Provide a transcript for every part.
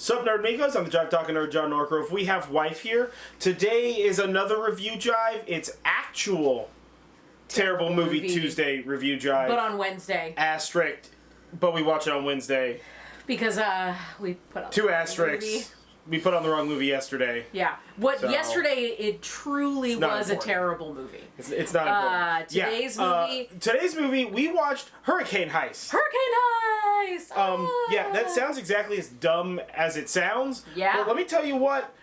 Sup, Nerdmigos? I'm the Jive Talking Nerd, John Norcroft. We have Wife here. Today is another review Jive. It's actual Terrible Movie Tuesday review Jive. But on Wednesday. Asterisk. But we watch it on Wednesday. Because, we put on two asterisks. We put on the wrong movie yesterday. Yeah. Yesterday, it truly was a terrible movie. It's not important. Today's movie, we watched Hurricane Heist. Hurricane Heist! Yeah, that sounds exactly as dumb as it sounds. Yeah. But let me tell you what,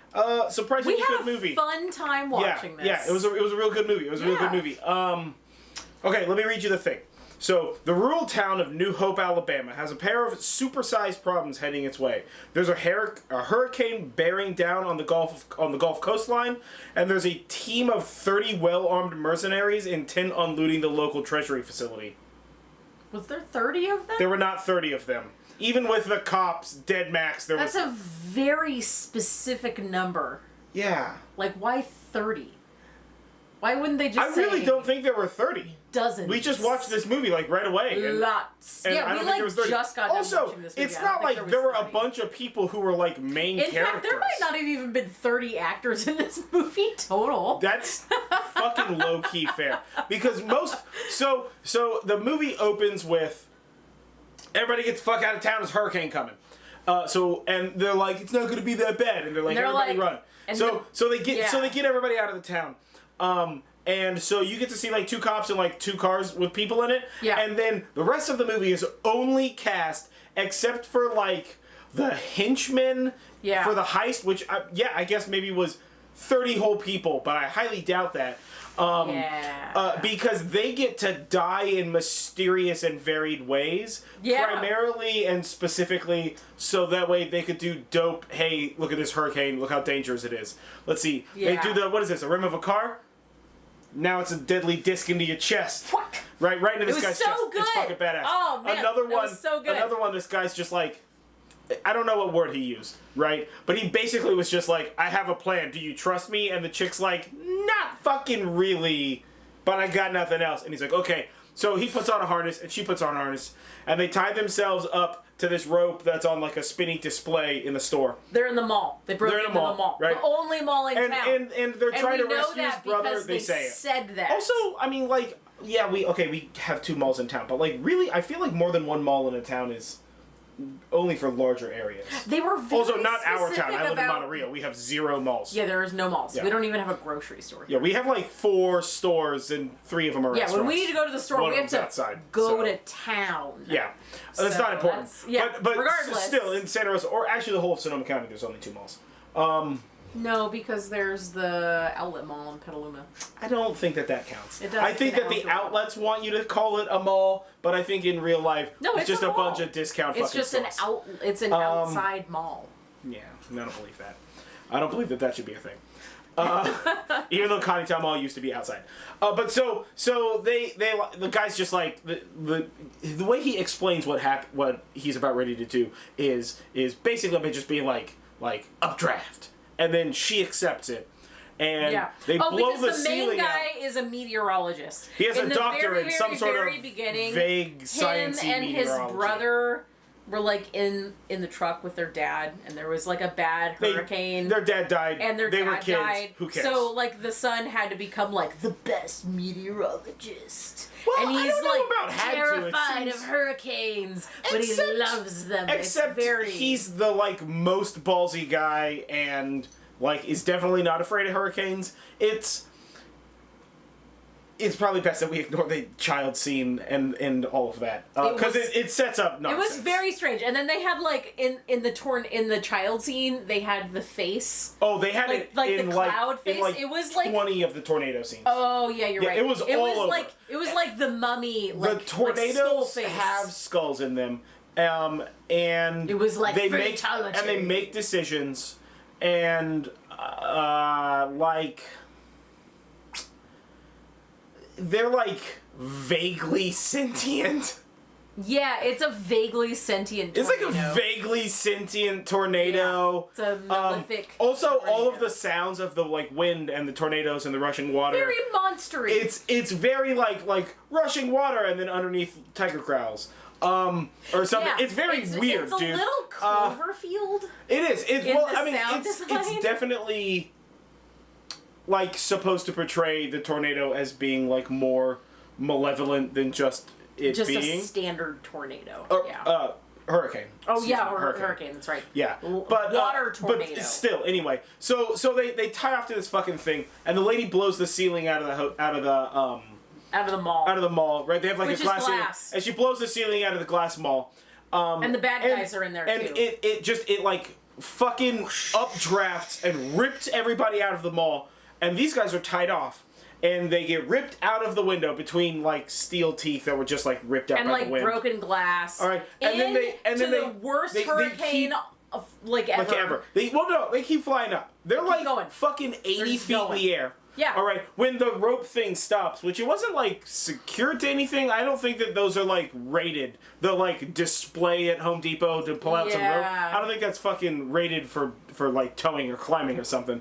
surprisingly good movie. We had a fun time watching this. Yeah, it was a real good movie. Okay, let me read you the thing. So, the rural town of New Hope, Alabama has a pair of supersized problems heading its way. There's a hurricane bearing down on the Gulf coastline, and there's a team of 30 well-armed mercenaries intent on looting the local treasury facility. Was there 30 of them? There were not 30 of them. Even with the cops, dead max, there was... That's a very specific number. Yeah. Like, why 30? Why wouldn't they just say... I really don't think there were 30. Dozens. We just watched this movie, like, right away. Lots. And yeah, we, just got done watching this movie. It's not like there were 30. A bunch of people who were, like, main characters. In fact, there might not have even been 30 actors in this movie total. That's fucking low-key fair. Because So, the movie opens with... Everybody get the fuck out of town, there's a hurricane coming. And they're like, it's not going to be that bad. And they're like, everybody run. So they get everybody out of the town. And so you get to see, like, two cops and, like, two cars with people in it. Yeah. And then the rest of the movie is only cast except for, like, the henchmen for the heist, which, I guess maybe was 30 whole people, but I highly doubt that. Because they get to die in mysterious and varied ways. Yeah. Primarily and specifically so that way they could do dope, hey, look at this hurricane, look how dangerous it is. Let's see. Yeah. They do what is this, a rim of a car? Now it's a deadly disc into your chest. What? Right into this guy's chest. Good. It's fucking badass. Oh, man, that was so good. Another one, this guy's just like, I don't know what word he used, right? But he basically was just like, I have a plan. Do you trust me? And the chick's like, not fucking really, but I got nothing else. And he's like, okay. So he puts on a harness, and she puts on a harness, and they tie themselves up to this rope that's on, like, a spinning display in the store. They're in the mall. They're in the mall. Right? The only mall in town. And they're trying to rescue his brother. They say it. Said that. Also, I mean, like, yeah, we have two malls in town, but, like, really, I feel like more than one mall in a town is only for larger areas. They were very also not our town. I live in about... Monterey. We have 0 malls. Yeah, there is no malls. Yeah. We don't even have a grocery store here. Yeah, we have like 4 stores and 3 of them are restaurants. Yeah, when we need to go to the store, we have to go to town. Yeah, that's not important. But regardless, still in Santa Rosa, or actually the whole of Sonoma County, there's only 2 malls. No, because there's the outlet mall in Petaluma. I don't think that counts. It does. I think that the outlets want you to call it a mall, but I think in real life, it's just a bunch of discount fucking stores. It's an outside mall. Yeah, I don't believe that. I don't believe that should be a thing. Even though Conniestown Mall used to be outside. But so the guy's just like the way he explains what he's about ready to do is basically just being like updraft. And then she accepts it. And they blow the ceiling out. Because the main guy is a meteorologist. He has a doctorate in some sort of vague sciencey him and his brother were like in the truck with their dad, and there was like a bad hurricane. Their dad died. And they were kids. Died. Who cares? So like the son had to become like the best meteorologist. Well, and he's terrified of hurricanes, but he loves them. Except he's the like most ballsy guy and like is definitely not afraid of hurricanes. It's probably best that we ignore the child scene and all of that because it sets up nonsense. It was very strange, and then they had like in the child scene they had the face. Oh, they had it in the cloud face. It was like 20 of the tornado scenes. Oh yeah, you're right. It was all over. It was like the Mummy. The tornadoes have skulls in them, and it was like they make decisions, and they're like vaguely sentient. Yeah, it's a vaguely sentient tornado. It's like a vaguely sentient tornado. Yeah, it's a malefic also, tornado. all of the sounds of the like wind and the tornadoes and the rushing water. Very monstery. It's very like rushing water and then underneath tiger growls. or something. Yeah, it's very weird, it's a dude. little Cloverfield. It is. It's It's definitely like supposed to portray the tornado as being like more malevolent than just it being a standard tornado. Hurricane. Oh yeah, hurricane. That's right. Yeah, but water tornado. But still, anyway. So they tie off to this fucking thing, and the lady blows the ceiling out of the mall. Right? They have like Which a glass, is glass. and she blows the ceiling out of the glass mall. And the bad guys are in there and too. it like fucking updrafts and ripped everybody out of the mall, and these guys are tied off. And they get ripped out of the window between like steel teeth that were just like ripped out by the wind. And like broken glass. All right, and then the worst hurricane like ever. They keep flying up. They're like going. fucking 80 feet in the air. Yeah. All right. When the rope thing stops, which it wasn't like secured to anything. I don't think that those are like rated. The like display at Home Depot to pull out some rope. I don't think that's fucking rated for like towing or climbing or something.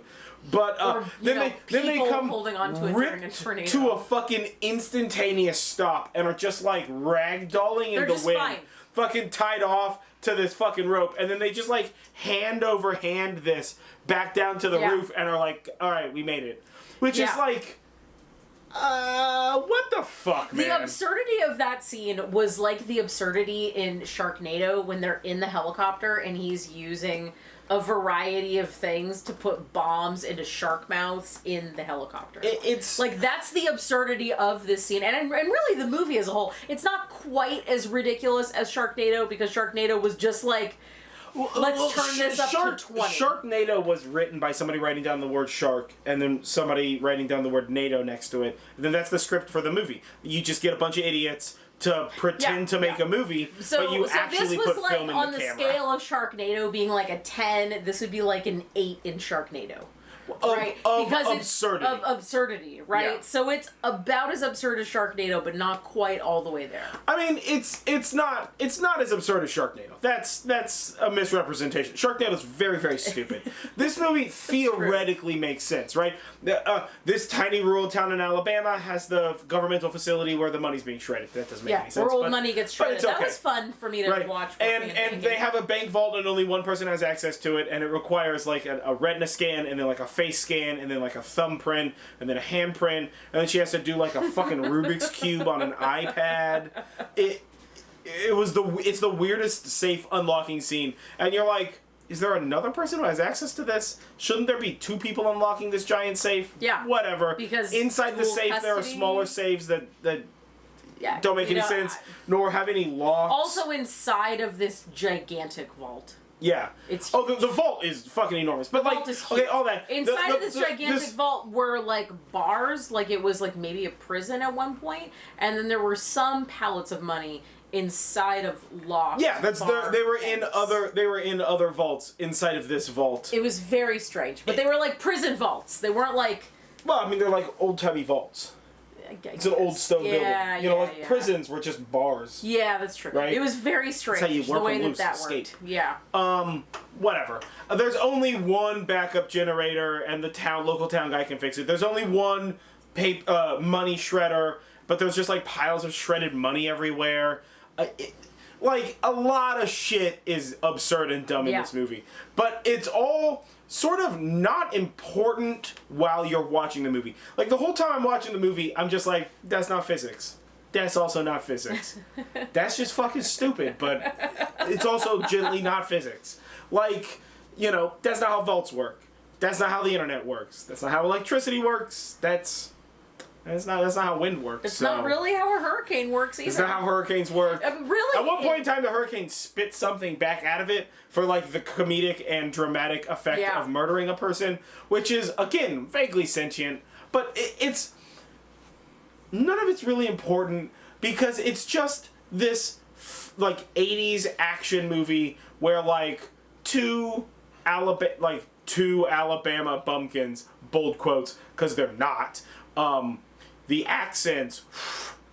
But then they come holding onto it during a tornado. to a fucking instantaneous stop and are just like ragdolling in the wind, fucking tied off to this fucking rope, and then they just like hand over hand this back down to the roof and are like, all right, we made it, which is like. What the fuck, man? The absurdity of that scene was like the absurdity in Sharknado when they're in the helicopter and he's using a variety of things to put bombs into shark mouths in the helicopter. It's like, that's the absurdity of this scene. And really the movie as a whole, it's not quite as ridiculous as Sharknado, because Sharknado was just like, let's turn this up to 20. Sharknado was written by somebody writing down the word shark and then somebody writing down the word NATO next to it. And then that's the script for the movie. You just get a bunch of idiots to pretend to make a movie, but you actually put film in the camera. So this was like on the scale of Sharknado being like a 10, this would be like an 8 in Sharknado. Right? Because absurdity. Of absurdity, right? Yeah. So it's about as absurd as Sharknado, but not quite all the way there. I mean, it's not as absurd as Sharknado. That's a misrepresentation. Sharknado is very, very stupid. This movie theoretically makes sense, right? This tiny rural town in Alabama has the governmental facility where the money's being shredded. That doesn't make any sense. Where old money gets shredded. Okay. That was fun for me to watch. And they have a bank vault and only one person has access to it, and it requires like a retina scan and then like a face scan and then like a thumbprint and then a handprint, and then she has to do like a fucking Rubik's Cube on an iPad. It's the weirdest safe unlocking scene, and you're like, is there another person who has access to this? Shouldn't there be two people unlocking this giant safe? Yeah. Whatever. Because inside the safe there are smaller safes that don't make any sense, nor have any locks. Also inside of this gigantic vault. Yeah. It's the vault is fucking enormous. But like, okay, all that. Inside of this gigantic vault were like bars, like it was like maybe a prison at one point, and then there were some pallets of money inside of locked. Yeah, they were in other vaults inside of this vault. It was very strange, but they were like prison vaults. They weren't like. Well, I mean, they're like old-timey vaults. It's an old stone building. You know, like prisons were just bars. Yeah, that's true. Right? It was very strange that's how you work the way loose, that escape. worked. Yeah. Whatever. There's only one backup generator, and the local town guy can fix it. There's only one money shredder, but there's just like piles of shredded money everywhere. Like a lot of shit is absurd and dumb in this movie, but it's all sort of not important while you're watching the movie. Like the whole time I'm watching the movie, I'm just like, that's not physics. That's also not physics. That's just fucking stupid, but it's also gently not physics. Like, you know, that's not how vaults work. That's not how the internet works. That's not how electricity works. That's not how wind works. It's not really how a hurricane works either. It's not how hurricanes work. Really? At one point in time, the hurricane spit something back out of it for like the comedic and dramatic effect of murdering a person, which is again vaguely sentient, but it's none of it's really important because it's just this like 80s action movie where like two Alabama bumpkins, bold quotes because they're not. The accents,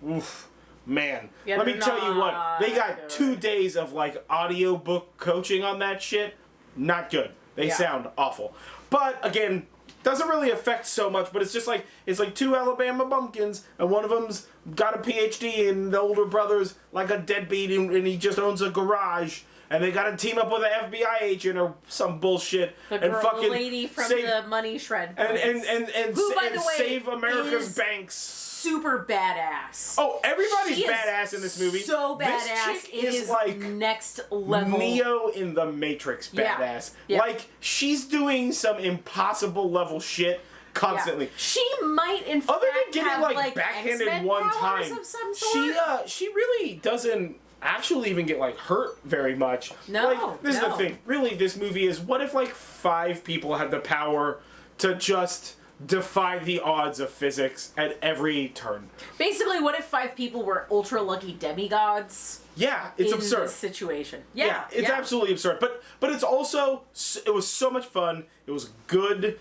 oof, man. Yeah, let me tell you what, they got 2 days of like audiobook coaching on that shit. Not good. They sound awful. But again, doesn't really affect so much, but it's just like, it's like two Alabama bumpkins, and one of them's got a PhD, and the older brother's like a deadbeat, and he just owns a garage, and they gotta team up with an FBI agent or some bullshit, the and girl, fucking lady from save, the money shred and who, by the way, save America's is banks. super badass. Oh, everybody's She is badass in this movie. So badass. This chick It is like next level. Neo in the Matrix badass. Yeah. Like, she's doing some impossible level shit constantly. Yeah. She might, in fact, Other than getting have, like backhanded X-Men one powers time, of some sort. she really doesn't actually even get like hurt very much. No, like, this is the thing. Really, this movie is, what if like 5 people had the power to just defy the odds of physics at every turn? Basically, what if 5 people were ultra lucky demigods? Yeah, it's in absurd. This situation. It's absolutely absurd. But it's also, it was so much fun. It was good.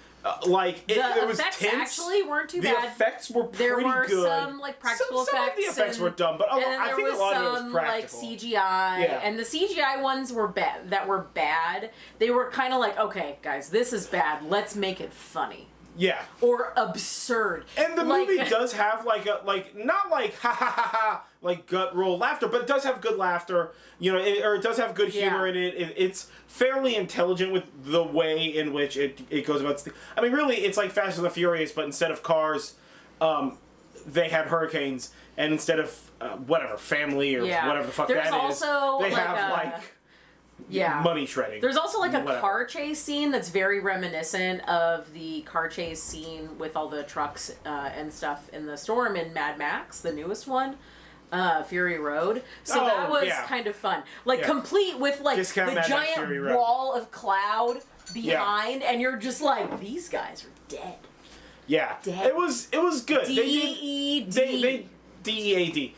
Like, the it was effects tense. actually weren't too the bad. The effects were pretty there were good. some like practical some effects. Some of the effects were dumb, but I think a lot of it was practical. Like CGI, and the CGI ones were bad. That were bad. They were kind of like, okay, guys, this is bad. Let's make it funny. Yeah. Or absurd. And the movie does have like a, like, not like ha ha ha ha, like gut roll laughter, but it does have good laughter, you know, or it does have good humor in it. It's fairly intelligent with the way in which it goes about. I mean, really, it's like Fast and the Furious, but instead of cars, they had hurricanes, and instead of whatever, family or whatever the fuck There's that also is, they like have like money shredding. There's also like a car chase scene that's very reminiscent of the car chase scene with all the trucks and stuff in the storm in Mad Max, the newest one, Fury Road. So that was kind of fun. Like complete with like Discount the Mad Max giant Fury Road. wall of cloud behind, and you're just like, these guys are dead. Yeah, dead. it was good. D-E-D. They D-E-A-D.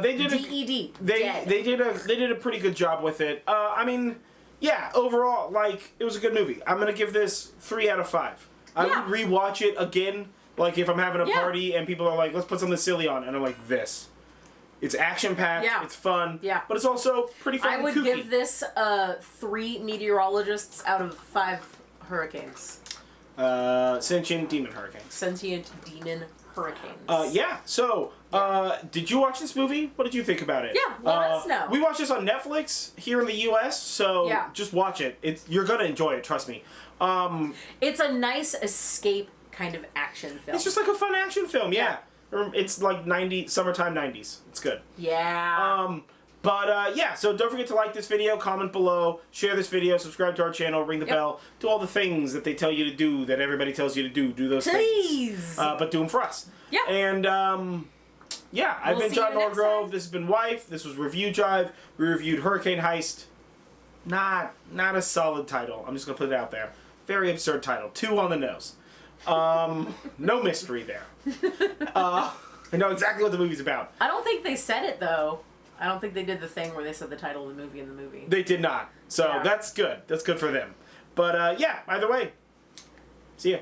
They did D-E-D. They did a pretty good job with it. I mean, yeah, overall, like, it was a good movie. I'm gonna give this 3 out of 5. I would rewatch it again, like if I'm having a party and people are like, let's put something silly on, and I'm like, this. It's action packed. It's fun. But it's also pretty fun. I would give this 3 meteorologists out of 5 hurricanes. Sentient demon hurricanes. Sentient demon hurricanes. Yeah. So, did you watch this movie? What did you think about it? Yeah, let us know. We watched this on Netflix here in the U.S., so just watch it. You're gonna enjoy it, trust me. It's a nice escape kind of action film. It's just like a fun action film, yeah. It's like summertime 90s. It's good. Yeah. Yeah, so don't forget to like this video, comment below, share this video, subscribe to our channel, ring the bell, do all the things that they tell you to do, that everybody tells you to do. Do those things. But do them for us. Yeah. And, I've been John Norgrove. This has been Wife. This was Review Jive. We reviewed Hurricane Heist. Not a solid title. I'm just going to put it out there. Very absurd title. 2 on the nose. No mystery there. I know exactly what the movie's about. I don't think they said it, though. I don't think they did the thing where they said the title of the movie in the movie. They did not. So that's good. That's good for them. But, either way, see ya.